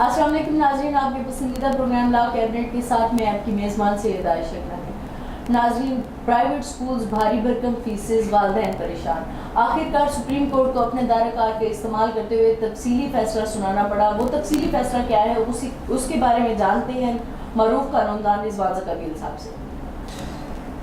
अस्सलाम वालेकुम नाज़रीन, आपके पसंदीदा प्रोग्राम लॉ कैबिनेट के साथ में आपकी मेज़बान सैयद आयशा है। नाज़रीन, प्राइवेट स्कूल्स भारी भरकम फीसेस, वालिदैन परेशान। आखिरकार सुप्रीम कोर्ट को अपने दायरा-कार का इस्तेमाल करते हुए तफसीली फैसला सुनाना पड़ा। वो तफसीली फैसला क्या है उसके बारे में जानते हैं मरूफ कानूनदान रिजवान ज़काबिल साहब से।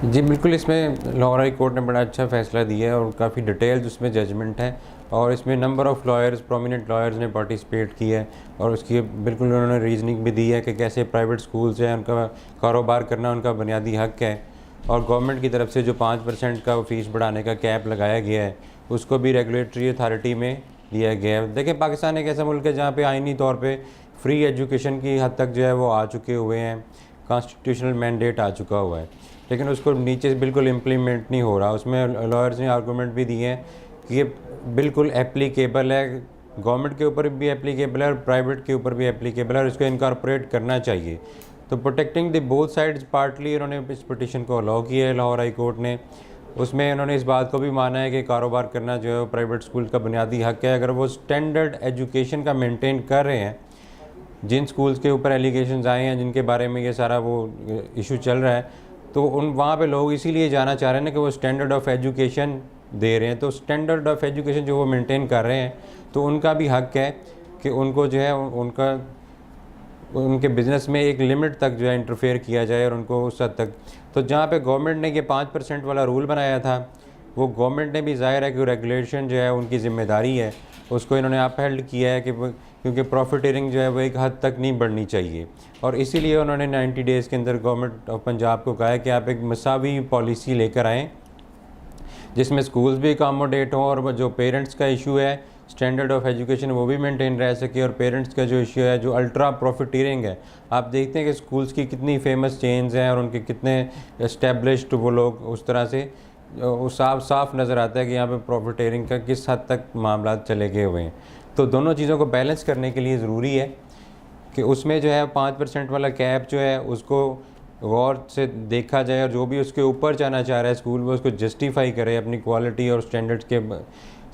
जी बिल्कुल, इसमें लाहौर हाई कोर्ट ने बड़ा अच्छा फ़ैसला दिया है और काफ़ी डिटेल्ड उसमें जजमेंट है और इसमें number of lawyers, prominent lawyers ने पार्टिसिपेट किया है और उसकी बिल्कुल उन्होंने रीजनिंग भी दी है कि कैसे प्राइवेट स्कूल्स हैं, उनका कारोबार करना उनका बुनियादी हक़ है और गवर्नमेंट की तरफ से जो 5% का फ़ीस बढ़ाने का कैप लगाया गया है उसको भी रेगुलेटरी अथॉरिटी में दिया गया है। देखिए, पाकिस्तान एक ऐसा मुल्क है जहाँ पे आइनी तौर पे फ्री एजुकेशन की हद तक जो है वो आ चुके हुए हैं, कॉन्स्टिट्यूशनल मैंडेट आ चुका हुआ है, लेकिन उसको नीचे से बिल्कुल इम्प्लीमेंट नहीं हो रहा। उसमें लॉयर्स ने आर्गूमेंट भी दिए हैं कि ये बिल्कुल एप्लीकेबल है, गवर्नमेंट के ऊपर भी एप्लीकेबल है और प्राइवेट के ऊपर भी एप्लीकेबल है और इसको इनकॉर्पोरेट करना चाहिए। तो protecting the both sides partly उन्होंने इस पिटीशन को अलाउ किया है लाहौर हाई कोर्ट ने। उसमें उन्होंने इस बात को भी माना है कि कारोबार करना जो है वो प्राइवेट स्कूल का बुनियादी हक़ है। अगर वो स्टैंडर्ड एजुकेशन का मेंटेन कर रहे हैं, जिन स्कूल्स के ऊपर एलिगेशंस आए हैं, जिनके बारे में ये सारा वो इशू चल रहा है, तो वहाँ पे लोग इसीलिए जाना चाह रहे हैं ना कि वो स्टैंडर्ड ऑफ़ एजुकेशन दे रहे हैं। तो स्टैंडर्ड ऑफ़ एजुकेशन जो वो मेंटेन कर रहे हैं तो उनका भी हक़ है कि उनको जो है उनके बिज़नेस में एक लिमिट तक जो है इंटरफेयर किया जाए और उनको उस हद तक। तो जहाँ पे गवर्नमेंट ने ये 5% वाला रूल बनाया था, वो गवर्नमेंट ने भी ज़ाहिर है कि रेगुलेशन जो है उनकी ज़िम्मेदारी है, उसको इन्होंने अपहेल्ड किया है कि क्योंकि प्रॉफिटेरिंग जो है वो एक हद तक नहीं बढ़नी चाहिए और इसीलिए उन्होंने 90 डेज़ के अंदर गवर्नमेंट ऑफ पंजाब को कहा है कि आप एक मसावी पॉलिसी लेकर आएँ जिसमें स्कूल्स भी अकोमोडेट हों और जो पेरेंट्स का इशू है स्टैंडर्ड ऑफ़ एजुकेशन वो भी मेंटेन रह सके और पेरेंट्स का जो इशू है जो अल्ट्रा प्रॉफिटेरिंग है। आप देखते हैं कि स्कूल्स की कितनी फेमस चेन्स हैं और उनके कितने एस्टेब्लिश्ड वो लोग, उस तरह से वो साफ नज़र आता है कि यहाँ पे प्रॉफिटेरिंग का किस हद तक मामला चले गए हुए हैं। तो दोनों चीज़ों को बैलेंस करने के लिए ज़रूरी है कि उसमें जो है 5% वाला कैप जो है उसको गौर से देखा जाए और जो भी उसके ऊपर जाना चाह रहा है स्कूल वो उसको जस्टिफाई करे अपनी क्वालिटी और स्टैंडर्ड्स के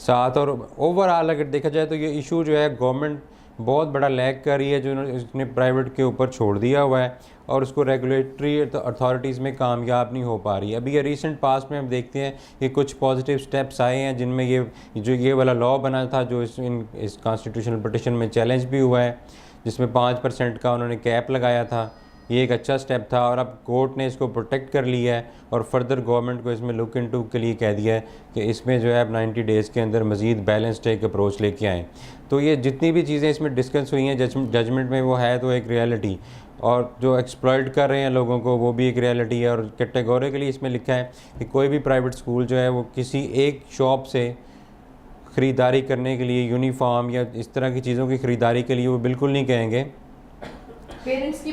साथ। और ओवरऑल अगर देखा जाए तो ये इशू जो है गवर्नमेंट बहुत बड़ा लैग कर रही है, जो इसने प्राइवेट के ऊपर छोड़ दिया हुआ है और उसको रेगुलेटरी अथॉरिटीज़ में कामयाब नहीं हो पा रही है। अभी ये रिसेंट पास्ट में हम देखते हैं कि कुछ पॉजिटिव स्टेप्स आए हैं जिनमें ये वाला लॉ बना था जो इस कॉन्स्टिट्यूशनल पिटीशन में चैलेंज भी हुआ है, जिसमें 5% का उन्होंने कैप लगाया था। ये एक अच्छा स्टेप था और अब कोर्ट ने इसको प्रोटेक्ट कर लिया है और फर्दर गवर्नमेंट को इसमें लुक इनटू के लिए कह दिया है कि इसमें जो है अब 90 डेज़ के अंदर मज़ीद बैलेंस्ड एक अप्रोच लेके आएँ। तो ये जितनी भी चीज़ें इसमें डिस्कस हुई हैं जजमेंट में वो है तो एक रियलिटी, और जो एक्सप्लॉइट कर रहे हैं लोगों को वो भी एक रियलिटी है। और कैटेगोरिकली इसमें लिखा है कि कोई भी प्राइवेट स्कूल जो है वो किसी एक शॉप से ख़रीदारी करने के लिए, यूनिफॉर्म या इस तरह की चीज़ों की ख़रीदारी के लिए वो बिल्कुल नहीं कहेंगे। पेरेंट्स की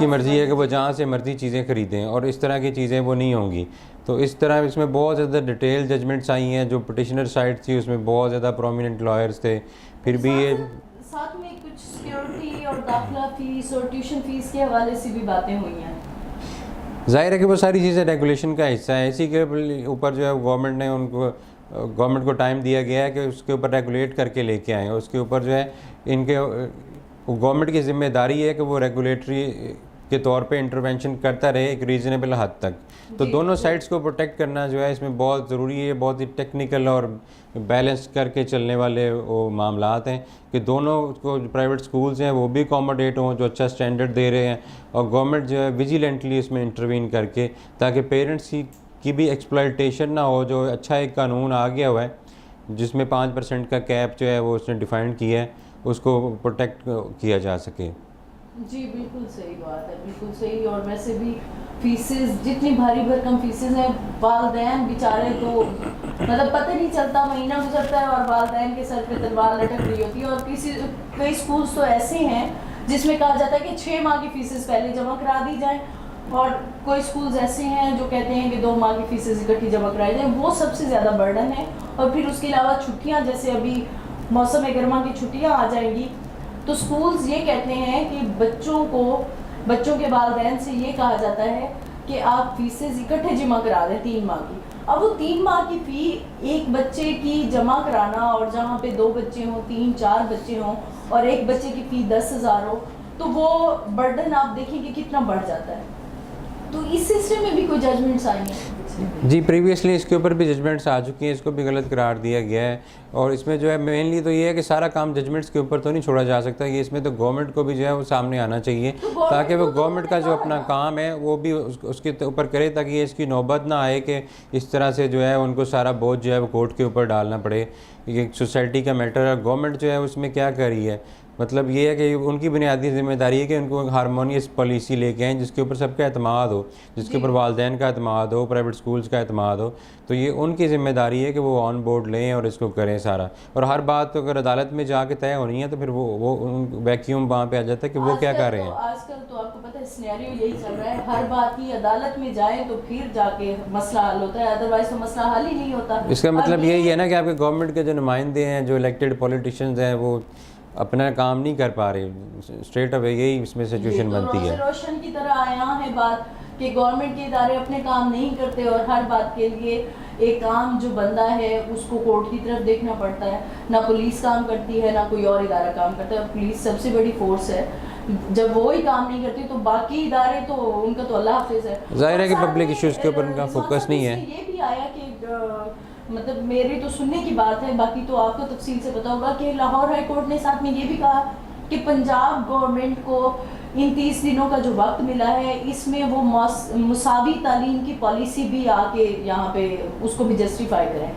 मर्ज़ी है कि वो जहाँ से मर्ज़ी चीज़ें ख़रीदें और इस तरह की चीज़ें वो नहीं होंगी। तो इस तरह इसमें बहुत ज़्यादा डिटेल जजमेंट्स आई हैं। जो पिटिशनर साइड थी उसमें बहुत ज़्यादा प्रोमिनेंट लॉयर्स थे, फिर भी ये साथ में कुछ सिक्योरिटी और दाखिला फ़ीस और ट्यूशन फ़ीस के हवाले से भी बातें हुई हैं। ज़ाहिर है कि वो सारी चीज़ें रेगुलेशन का हिस्सा है। इसी के ऊपर जो है गवर्नमेंट को टाइम दिया गया है कि उसके ऊपर रेगुलेट करके लेके आएँ। उसके ऊपर जो है गवर्नमेंट की ज़िम्मेदारी है कि वो रेगुलेटरी के तौर पे इंटरवेंशन करता रहे एक रीज़नेबल हद तक। तो दोनों साइड्स को प्रोटेक्ट करना जो है इसमें बहुत ज़रूरी है। बहुत ही टेक्निकल और बैलेंस करके चलने वाले वो मामलात हैं कि दोनों को जो प्राइवेट स्कूल्स हैं वो भी अकोमोडेट हों, जो अच्छा स्टैंडर्ड दे रहे हैं, और गवर्नमेंट जो है विजिलेंटली इसमें इंटरवीन करके ताकि पेरेंट्स की भी एक्सप्लॉयटेशन ना हो। जो अच्छा एक कानून आ गया हुआ है जिसमें 5% का कैप जो है वो उसने डिफ़ाइन किया है, उसको प्रोटेक्ट किया जा सके। जी बिल्कुल सही बात है, बिल्कुल सही। और वैसे भी फीसेस जितनी भारी भरकम फीसेस हैं, वालदैन बेचारे तो मतलब पता नहीं चलता, महीना गुजरता है और वालदैन के सर पे तलवार लटक रही होती है। और कई स्कूल्स तो ऐसे हैं जिसमें कहा जाता है कि 6 माह की फीसेस पहले जमा करा दी जाए, और कोई स्कूल्स ऐसे हैं जो कहते हैं कि 2 माह की फीसेस इकट्ठी जमा कराई जाए। वो सबसे ज़्यादा बर्डन है। और फिर उसके अलावा छुट्टियाँ, जैसे अभी मौसम गर्मा की छुट्टियाँ आ जाएंगी तो स्कूल्स ये कहते हैं कि बच्चों के वालिदैन से ये कहा जाता है कि आप फीसेस इकट्ठे जमा करा दें 3 माह की। अब वो 3 माह की फ़ी एक बच्चे की जमा कराना, और जहाँ पे 2 बच्चे हों, 3-4 बच्चे हों, और एक बच्चे की फ़ी 10,000 हो, तो वो बर्डन आप देखेंगे कितना बढ़ जाता है। तो इस सिस्टम में भी कोई जजमेंट्स आई हैं? जी, प्रीवियसली इसके ऊपर भी जजमेंट्स आ चुकी हैं, इसको भी गलत करार दिया गया है। और इसमें जो है मेनली तो ये है कि सारा काम जजमेंट्स के ऊपर तो नहीं छोड़ा जा सकता, ये इसमें तो गवर्नमेंट को भी जो है वो सामने आना चाहिए, ताकि वो गवर्नमेंट का जो अपना काम है वो भी उसके ऊपर करे, ताकि ये इसकी नौबत ना आए कि इस तरह से जो है उनको सारा बोझ जो है वो कोर्ट के ऊपर डालना पड़े। ये सोसाइटी का मैटर है, गवर्नमेंट जो है उसमें क्या कर रही है, मतलब ये है कि उनकी बुनियादी जिम्मेदारी है कि उनको हारमोनियस पॉलिसी लेके आएँ जिसके ऊपर सबका एतमाद हो, जिसके ऊपर वालदैन का एतमाद हो, प्राइवेट स्कूल्स का एतमाद हो। तो ये उनकी ज़िम्मेदारी है कि वो ऑन बोर्ड लें और इसको करें सारा। और हर बात तो अगर अदालत में जाके तय होनी है तो फिर वो वैक्यूम वहाँ पे आ जाता है कि वो क्या कर रहे हैं। आजकल तो आपको पता है सिनेरियो यही चल रहा है, हर बात की अदालत में जाए तो फिर जाके मसला हल होता है, अदरवाइज तो मसला हल ही नहीं होता। इसका मतलब यही है ना कि आपके गवर्नमेंट के जो नुमाइंदे हैं, जो इलेक्टेड पॉलिटिशियंस हैं, वो अपना काम नहीं कर पा रहे। स्ट्रेट अवे यही इसमें सिचुएशन बनती है। रोशन की तरह यहाँ है बात कि गवर्नमेंट के इदारे अपने काम नहीं करते और हर बात के लिए एक आम जो बंदा है उसको कोर्ट की तरफ देखना पड़ता है। ना पुलिस काम करती है, ना कोई और इदारा काम करता है। पुलिस सबसे बड़ी फोर्स है, जब वो ही काम नहीं करती तो बाकी इदारे तो उनका तो अल्लाह हाफिज़ है। जाहिर है कि पब्लिक इश्यूज़ के ऊपर उनका फोकस नहीं है। ये भी आया कि मतलब मेरे तो सुनने की बात है, बाकी तो आपको तफसील से पता होगा कि लाहौर हाई कोर्ट ने साथ में ये भी कहा कि पंजाब गवर्नमेंट को इन 30 दिनों का जो वक्त मिला है इसमें वो मुसावी तालीम की पॉलिसी भी आके यहाँ पे उसको भी जस्टिफाई करें।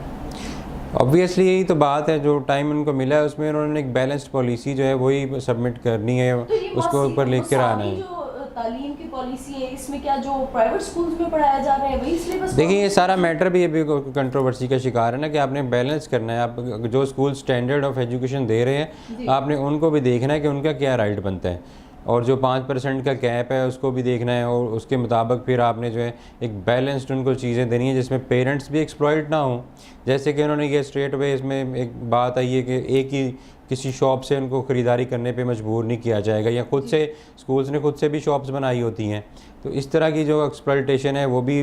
ऑब्वियसली यही तो बात है, जो टाइम उनको मिला है उसमें उन्होंने एक बैलेंस्ड पॉलिसी जो है वही सबमिट करनी है, तो उसको ऊपर लेकर आना है। तालीम की पॉलिसी है, इसमें क्या जो प्राइवेट स्कूल्स में पढ़ाया जा रहा है वही सिलेबस? देखिए ये सारा मैटर भी अभी कंट्रोवर्सी का शिकार है ना, कि आपने बैलेंस करना है। आप जो स्कूल स्टैंडर्ड ऑफ एजुकेशन दे रहे हैं आपने उनको भी देखना है कि उनका क्या राइट बनता है, और जो 5% का कैप है उसको भी देखना है, और उसके मुताबिक फिर आपने जो है एक बैलेंस्ड उनको चीज़ें देनी है जिसमें पेरेंट्स भी एक्सप्लॉइट ना हों। जैसे कि उन्होंने ये स्ट्रेट वे इसमें एक बात आई है कि एक ही किसी शॉप से उनको ख़रीदारी करने पे मजबूर नहीं किया जाएगा, या खुद से स्कूल्स ने खुद से भी शॉप्स बनाई होती हैं। तो इस तरह की जो एक्सप्लॉइटेशन है वो भी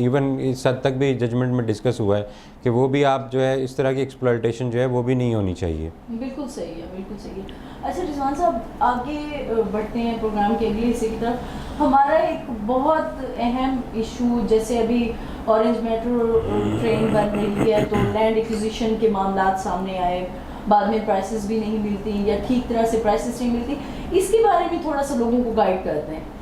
इवन इस हद तक भी जजमेंट में डिस्कस हुआ है कि वो भी आप जो है इस तरह की एक्सप्लॉइटेशन जो है वो भी नहीं होनी चाहिए। बिल्कुल सही है, बिल्कुल सही है। अच्छा रिजवान साहब, आगे बढ़ते हैं प्रोग्राम के अगले हिस्से की तरफ। हमारा एक बहुत अहम इशू, जैसे अभी ऑरेंज मेट्रो ट्रेन बन रही है तो लैंड एक्विजिशन के मामला सामने आए, बाद में प्राइसेस भी नहीं मिलती या ठीक तरह से प्राइसेस नहीं मिलती, इसके बारे में थोड़ा सा लोगों को गाइड करते हैं।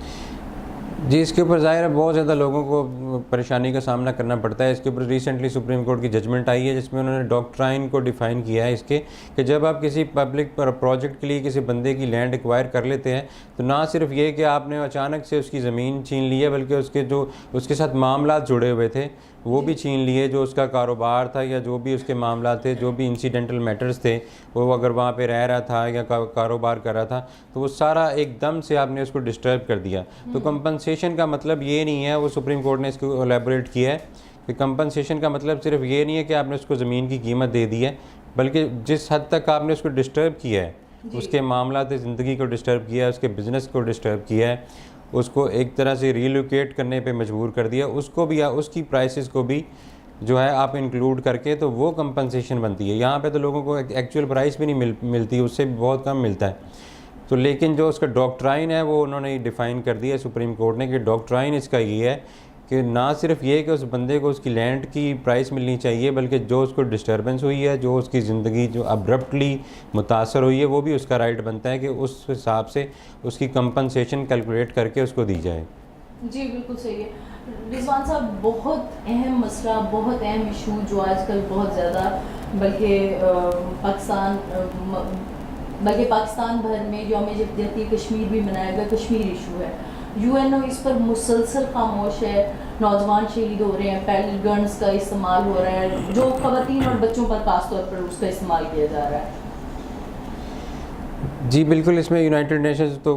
जी, इसके ऊपर ज़ाहिर है बहुत ज़्यादा लोगों को परेशानी का सामना करना पड़ता है। इसके ऊपर रिसेंटली सुप्रीम कोर्ट की जजमेंट आई है जिसमें उन्होंने डॉक्ट्राइन को डिफ़ाइन किया है इसके, कि जब आप किसी पब्लिक प्रोजेक्ट के लिए किसी बंदे की लैंड एक्वायर कर लेते हैं तो ना सिर्फ ये कि आपने अचानक से उसकी ज़मीन छीन ली है, बल्कि उसके साथ मामला जुड़े हुए थे वो भी छीन लिए, जो उसका कारोबार था या जो भी उसके मामला थे, जो भी इंसिडेंटल मैटर्स थे, वो अगर वहाँ पे रह रहा था या कारोबार कर रहा था तो वो सारा एकदम से आपने उसको डिस्टर्ब कर दिया। तो कंपनसेशन का मतलब ये नहीं है, वो सुप्रीम कोर्ट ने इसको एलेबोरेट किया है कि कंपनसेशन का मतलब सिर्फ ये नहीं है कि आपने उसको ज़मीन की कीमत दे दी है, बल्कि जिस हद तक आपने उसको डिस्टर्ब किया है, उसके मामला ज़िंदगी को डिस्टर्ब किया है, उसके बिज़नेस को डिस्टर्ब किया है, उसको एक तरह से रीलोकेट करने पे मजबूर कर दिया, उसको भी या उसकी प्राइसेस को भी जो है आप इंक्लूड करके तो वो कंपनसेशन बनती है। यहाँ पे तो लोगों को एक्चुअल प्राइस भी नहीं मिलती, उससे भी बहुत कम मिलता है। तो लेकिन जो उसका डॉक्ट्राइन है वो उन्होंने डिफ़ाइन कर दिया सुप्रीम कोर्ट ने, कि डॉक्ट्राइन इसका ये है कि ना सिर्फ ये कि उस बंदे को उसकी लैंड की प्राइस मिलनी चाहिए, बल्कि जो उसको डिस्टर्बेंस हुई है, जो उसकी ज़िंदगी जो अब्रप्टली मुतासर हुई है, वो भी उसका राइट बनता है कि उस हिसाब से उसकी कंपनसेशन कैलकुलेट करके उसको दी जाए। जी बिल्कुल सही है रिजवान साहब, बहुत अहम मसला, बहुत अहम इशू जो आजकल बहुत ज़्यादा बल्कि पाकिस्तान भर में यौम यकजहती कश्मीर भी मनाया गया, कश्मीर इशू है। यूएनओ इस पर मुसलसल खामोश है, नौजवान शहीद हो रहे हैं, पैलेट गन्स का इस्तेमाल हो रहा है, जो ख़वातीन और बच्चों पर खास तौर पर उसका इस्तेमाल किया जा रहा है। जी बिल्कुल, इसमें यूनाइटेड नेशंस तो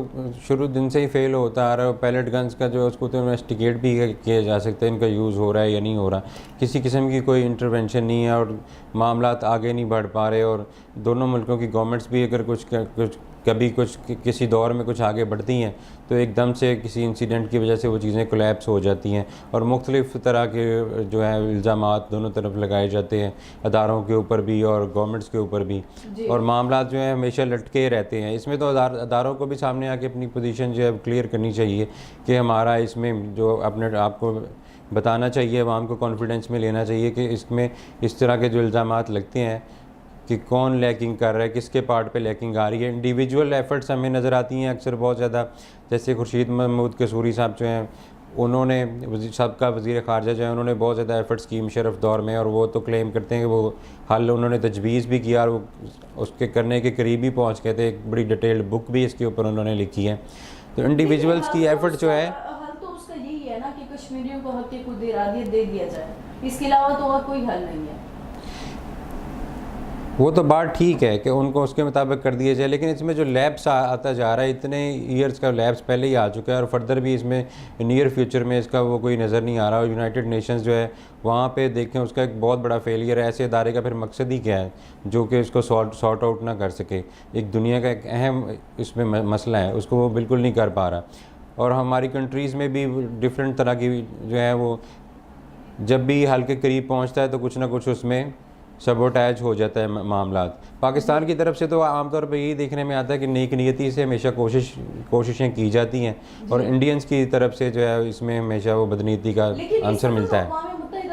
शुरू दिन से ही फेल होता आ रहा है। पैलेट गन्स का जो उसको तो इन्वेस्टिगेट भी किया जा सकता है, इनका यूज़ हो रहा है या नहीं हो रहा, किसी किस्म की कोई इंटरवेंशन नहीं है और मामला आगे नहीं बढ़ पा रहे, और दोनों मुल्कों की गवर्नमेंट्स भी अगर कुछ कभी कुछ किसी दौर में कुछ आगे बढ़ती हैं तो एकदम से किसी इंसिडेंट की वजह से वो चीज़ें कोलैप्स हो जाती हैं और मुख्तलिफ़ तरह के जो है इल्ज़ामात दोनों तरफ लगाए जाते हैं, अदारों के ऊपर भी और गवर्नमेंट्स के ऊपर भी, और मामला जो है हमेशा लटके रहते हैं। इसमें तो अदारों को भी सामने आके अपनी पोजीशन जो है क्लियर करनी चाहिए कि हमारा इसमें जो अपने आप को बताना चाहिए, अवाम को कॉन्फिडेंस में लेना चाहिए कि इसमें इस तरह के जो इल्ज़ामात लगते हैं कि कौन लैकिंग कर रहा है, किसके पार्ट पे लैकिंग आ रही है। इंडिविजुअल एफ़र्ट्स हमें नज़र आती हैं अक्सर बहुत ज़्यादा, जैसे खुर्शीद महमूद कसूरी साहब जो हैं उन्होंने सबका वज़ीर ख़ारजा जो है उन्होंने बहुत ज़्यादा एफ़र्ट्स की मुशर्रफ दौर में, और वो तो क्लेम करते हैं कि वो हल उन्होंने तजवीज़ भी किया और वो उसके करने के करीब ही पहुँच गए थे। एक बड़ी डिटेल्ड बुक भी इसके ऊपर उन्होंने लिखी है। तो इंडिविजुअल्स की एफ़र्ट जो है उसका यही है ना कि कश्मीरियों को हक़ खुद इरादियत दे दिया जाए, इसके अलावा तो और कोई हल नहीं है। वो तो बात ठीक है कि उनको उसके मुताबिक कर दिया जाए, लेकिन इसमें जो लैब्स आता जा रहा है, इतने ईयर्स का लैब्स पहले ही आ चुका है और फर्दर भी इसमें नियर फ्यूचर में इसका वो कोई नज़र नहीं आ रहा। और यूनाइटेड नेशंस जो है वहाँ पे देखें उसका एक बहुत बड़ा फेलियर है। ऐसे इदारे का फिर मकसद ही क्या है जो कि इसको सॉर्ट आउट ना कर सके। एक दुनिया का एक अहम इसमें मसला है, उसको वो बिल्कुल नहीं कर पा रहा। और हमारी कंट्रीज़ में भी डिफरेंट तरह की जो है वो जब भी हल के करीब पहुँचता है तो कुछ ना कुछ उसमें सबोटैज हो जाता है मामला। पाकिस्तान की तरफ से तो आमतौर पर यही देखने में आता है कि नेक नियति से हमेशा कोशिशें की जाती हैं, और इंडियंस की तरफ से जो है इसमें हमेशा वो बदनीति का आंसर मिलता है।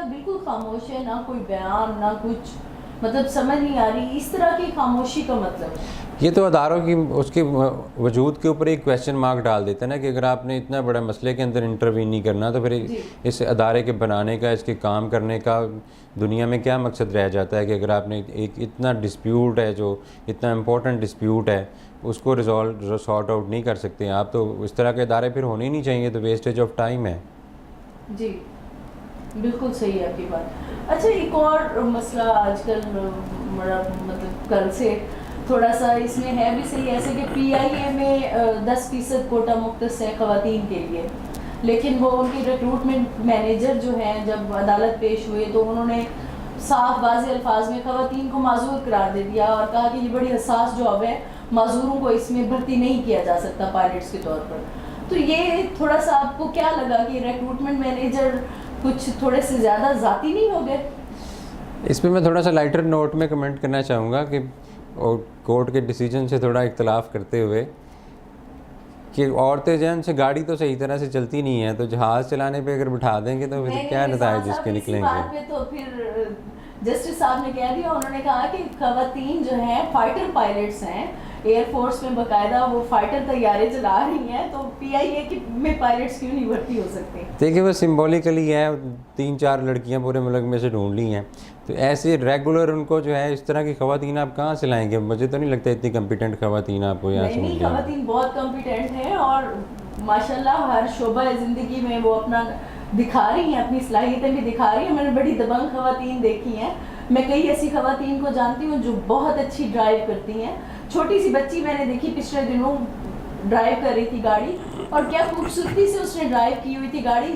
बिल्कुल खामोश है, ना कोई बयान ना कुछ, मतलब समझ नहीं आ रही इस तरह की खामोशी का मतलब। ये तो अदारों की उसके वजूद के ऊपर एक क्वेश्चन मार्क डाल देता है ना कि अगर आपने इतना बड़ा मसले के अंदर इंटरवीन नहीं करना तो फिर इस अदारे के बनाने का, इसके काम करने का दुनिया में क्या मकसद रह जाता है कि अगर आपने एक इतना डिस्प्यूट है, जो इतना इम्पोर्टेंट डिस्प्यूट है, उसको सॉर्ट आउट नहीं कर सकते आप, तो इस तरह के अदारे फिर होने ही नहीं चाहिए। तो वेस्टेज ऑफ टाइम है। जी बिल्कुल सही है आपकी बात। अच्छा, एक और मसला आजकल मतलब कल से थोड़ा सा इसमें है भी सही, ऐसे कि PIA में 10% कोटा मुख्तस है ख़वातीन के लिए, लेकिन वो उनके रिक्रूटमेंट मैनेजर जो हैं जब अदालत पेश हुए तो उन्होंने साफ वाज़े अल्फाज में ख़वातीन को माजूर करार दे दिया और कहा कि ये बड़ी हसास जॉब है, माजूरों को इसमें भर्ती नहीं किया जा सकता पायलट्स के तौर पर। तो ये थोड़ा सा आपको क्या लगा कि रिक्रूटमेंट मैनेजर कुछ थोड़े से ज़्यादा ज़ाती नहीं हो गए? इस पर मैं थोड़ा सा लाइटर नोट में कमेंट करना चाहूँगा कि कोर्ट के डिसीजन से थोड़ा इख्तलाफ करते हुए कि औरतें जो हैं उनसे गाड़ी तो सही तरह से चलती नहीं है, तो जहाज़ चलाने पे अगर बिठा देंगे तो फिर क्या नताइज इसके निकलेंगे। तो फिर जस्टिस साहब ने कह दिया, उन्होंने कहा कि ख़वातीन जो हैं फाइटर पायलट्स हैं, एयरफोर्स में बाकायदा वो फाइटर तैयारे चला रही हैं, तो PIA में पायलट्स क्यों नहीं भर्ती हो सकते? देखिए वो सिम्बॉलिकली है, 3-4 लड़कियां पूरे मुल्क में से ढूंढ ली हैं, तो ऐसे रेगुलर उनको जो है इस तरह की ख़वातीन आप कहाँ से लाएंगे? मुझे तो नहीं लगता इतनी कम्पिटेंट ख़वातीन आपको यहाँ से मिल जाएंगी। ख़वातीन बहुत कम्पिटेंट हैं और माशाल्लाह हर शोबा ज़िंदगी में वो अपना दिखा रही हैं, अपनी सलाहियतें भी दिखा रही हैं। मैंने बड़ी दबंग ख़वातीन देखी हैं। मैं कई ऐसी ख़वातीन को जानती हूँ जो बहुत अच्छी ड्राइव करती हैं। छोटी सी बच्ची मैंने देखी पिछले दिनों ड्राइव कर रही थी गाड़ी, और क्या खूबसूरती से उसने ड्राइव की हुई थी गाड़ी,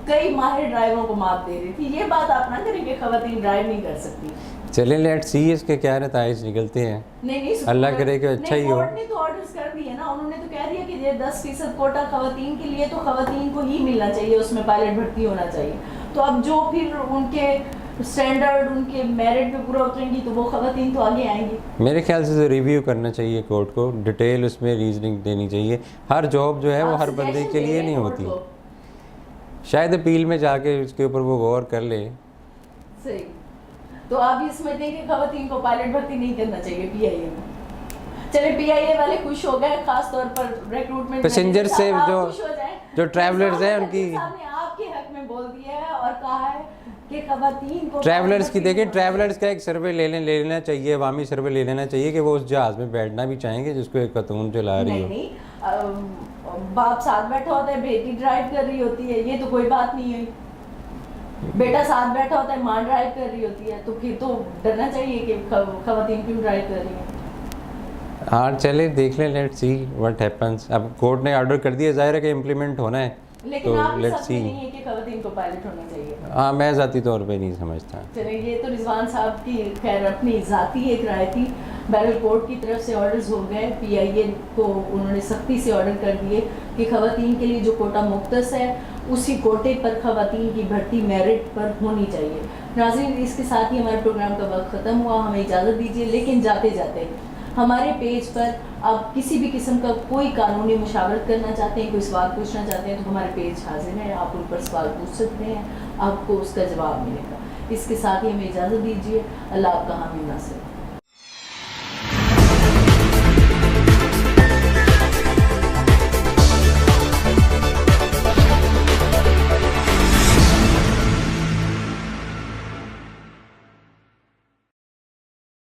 कई माहिर ड्राइवरों को मात दे रही थी। ये बात आप ना करें कि ख़वातीन ड्राइव नहीं कर सकती। चले लेट्स सी इसके क्या नताइज निकलते हैं। नहीं अल्लाह करे कि अच्छा ही हो। कोर्ट ने तो ऑर्डर्स कर दिए ना, उन्होंने तो कह दिया कि ये 10% कोटा ख़वातीन के लिए, तो ख़वातीन को ही मिलना चाहिए, उसमें पायलट भर्ती होना चाहिए। तो अब जो फिर उनके स्टैंडर्ड उनके मेरिट पे पूरा उतरेंगी तो वो ख़वातीन तो आगे आएंगी। मेरे ख्याल से तो रिव्यू करना चाहिए कोर्ट को, डिटेल उसमें रीजनिंग देनी चाहिए। हर जॉब जो है वो हर बंदे के लिए नहीं होती, शायद अपील में जाके उसके ऊपर वो गौर कर ले। सही। तो आप ये समझते हैं कि ख़वातीन को पायलट भर्ती नहीं करना चाहिए PIA में? चले PIA वाले खुश हो गए, खास तौर पर रिक्रूटमेंट पैसेंजर से जो ट्रैवलर्स हैं उनकी आपके हक में बोल दिया है और कहा है कि ख़वातीन को ट्रैवलर्स की देखिए, ट्रैवलर्स का एक सर्वे ले लेना चाहिए, अवामी सर्वे ले लेना चाहिए कि वो उस जहाज़ में बैठना भी चाहेंगे जिसको एक खातून चला रही हो। नहीं, बाप साथ बैठा होता है, बेटी ड्राइव कर रही होती है, ये तो कोई बात नहीं है। बेटा साथ बैठा होता है, माँ ड्राइव कर रही होती है, तो फिर तो डरना चाहिए कि ख़वातीन क्यों ड्राइव कर रही हैं। हाँ चले देख लें, लेट्स सी व्हाट हैपेंस। अब कोर्ट ने ऑर्डर कर दिया, ज़ाहिर है कि इम्प्लीमेंट होना है, लेकिन तो आप इस लेट्स सब में सी। नहीं है कि खवातीन को पायलट होना चाहिए। हाँ, मैं ज़ाती तौर पे नहीं समझता। चलिए, ये तो रिजवान साहब की खैर अपनी ज़ाती एक राय थी। बहरहाल कोर्ट की तरफ से ऑर्डर्स हो गए, पीआईए को उन्होंने सख्ती से ऑर्डर कर दिए कि खवातीन के लिए जो कोटा मुख्तस है उसी कोटे पर खवातीन की भर्ती मेरिट पर होनी चाहिए। नाज़रीन, इसके साथ ही हमारे प्रोग्राम का वक्त ख़त्म हुआ, हमें इजाज़त दीजिए। लेकिन जाते जाते हमारे पेज पर आप किसी भी किस्म का कोई कानूनी मुशावरत करना चाहते हैं, कोई सवाल पूछना चाहते हैं, तो हमारे पेज हाजिर है, आप उन पर सवाल पूछ सकते हैं, आपको उसका जवाब मिलेगा। इसके साथ ही हमें इजाज़त दीजिए। अल्लाह आपका हामी नासिर।